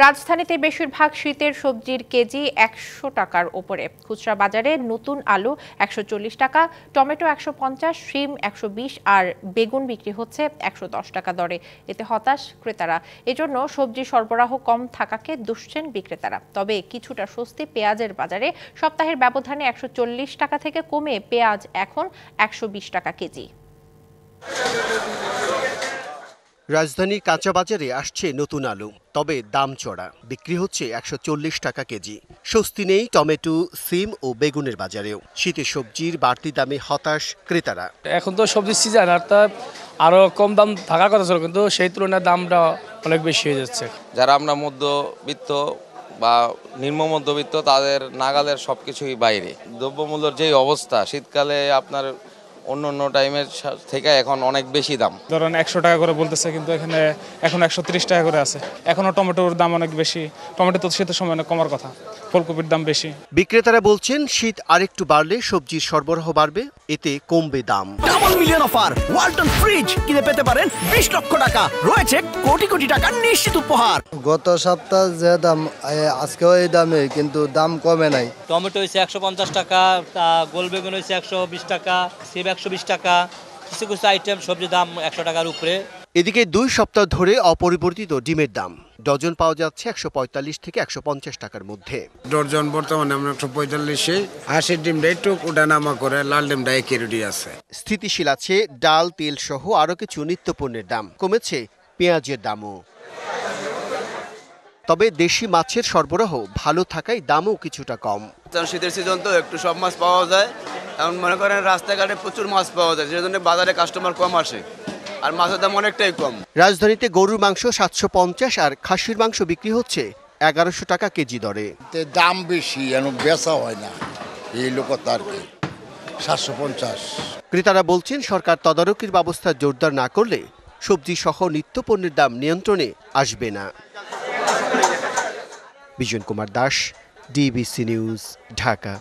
রাজধানীতে বেশিরভাগ শীতের সবজির কেজি ১০০ টাকার ওপরে। খুচরা বাজারে নতুন আলু ১৪০ টাকা, টমেটো ১৫০, শিম ১২০ আর বেগুন বিক্রি হচ্ছে ১১০ টাকা দরে। এতে হতাশ ক্রেতারা। এজন্য সবজি সরবরাহ কম থাকাকে দুষছেন বিক্রেতারা। তবে কিছুটা স্বস্তি পেঁয়াজের বাজারে। সপ্তাহের ব্যবধানে ১৪০ টাকা থেকে কমে পেঁয়াজ এখন ১২০ টাকা কেজি। রাজধানীর কাঁচা বাজারে আসছে নতুন আলু, তবে দাম চড়া। বিক্রি হচ্ছে ১৪০ টাকা কেজি। স্বস্তি নেই টমেটো, সিম ও বেগুনের বাজারেও। শীতের সবজির বাড়তি দামে হতাশ ক্রেতারা। এখন তো সবজির সিজন, আর তা আরো কম দাম থাকার কথা ছিল, কিন্তু সেই তুলনায় দামটা অনেক বেশি হয়ে যাচ্ছে। যারা আমরা মধ্যবিত্ত বা নিম্ন মধ্যবিত্ত, তাদের নাগালের সবকিছুই বাইরে। দ্রব্যমূল্যের যে অবস্থা, শীতকালে আপনার অন্য টাইমের থেকে এখন অনেক বেশি দাম। ধরেন ১০০ টাকা করে বলতেছে, কিন্তু এখানে এখন ১৩০ টাকা করে আছে। এখনো টমেটোর দাম অনেক বেশি। টমেটো তো শীতের সময় কমার কথা, ফুলকপির দাম বেশি। বিক্রেতারা বলছেন শীত আরেকটু বাড়লে সবজির সরবরাহ বাড়বে, এতে কমবে দাম। Double million offer Walton fridge কিনে পেতে পারেন ২০ লক্ষ টাকা। রয়েছে কোটি কোটি টাকার নিশ্চিত উপহার। গত সপ্তাহ যে দাম, আজকেও এই দামে, কিন্তু দাম কমে নাই। টমেটো হয়েছে ১৫০ টাকা, গোল বেগুন হয়েছে ১২০ টাকা, সিম ১২০ টাকা। কিছু কিছু আইটেম সবজির দাম ১০০ টাকার উপরে। এদিকে ২ সপ্তাহ ধরে অপরিবর্তিত ডিমের দাম। ডজন পাওয়া যাচ্ছে ১৪৫ থেকে ১৫০ টাকার মধ্যে। ডজন বর্তমানে আমরা ১৪৫-এ, ৮০ ডিমটা একটু ওঠানামা করে, লাল ডিমটা একই আছে। স্থিতিশীল আছে ডাল, তেল সহ আরও কিছু নিত্যপণ্যের দাম। কমেছে পেঁয়াজের দামও। তবে দেশি মাছের সরবরাহ ভালো থাকায় দামও কিছুটা কম। শীতের সিজন তো একটু সব মাছ পাওয়া যায়। এখন মনে করেন রাস্তাঘাটে প্রচুর মাছ পাওয়া যায়, সেজন্য বাজারে কাস্টমার কম আসে, আর মাছের দাম অনেকটাই কম। রাজধানীতে গরুর মাংস ৭৫০ আর খাসির মাংস বিক্রি হচ্ছে ১১০০ টাকা কেজি দরে। দাম বেশি, বেচা হয় না, এই লোক তার ৭৫০। ক্রেতারা বলছেন সরকার তদারকির ব্যবস্থা জোরদার না করলে সবজি সহ নিত্যপণ্যের দাম নিয়ন্ত্রণে আসবে না। Bijan Kumar Das, DBC news, Dhaka.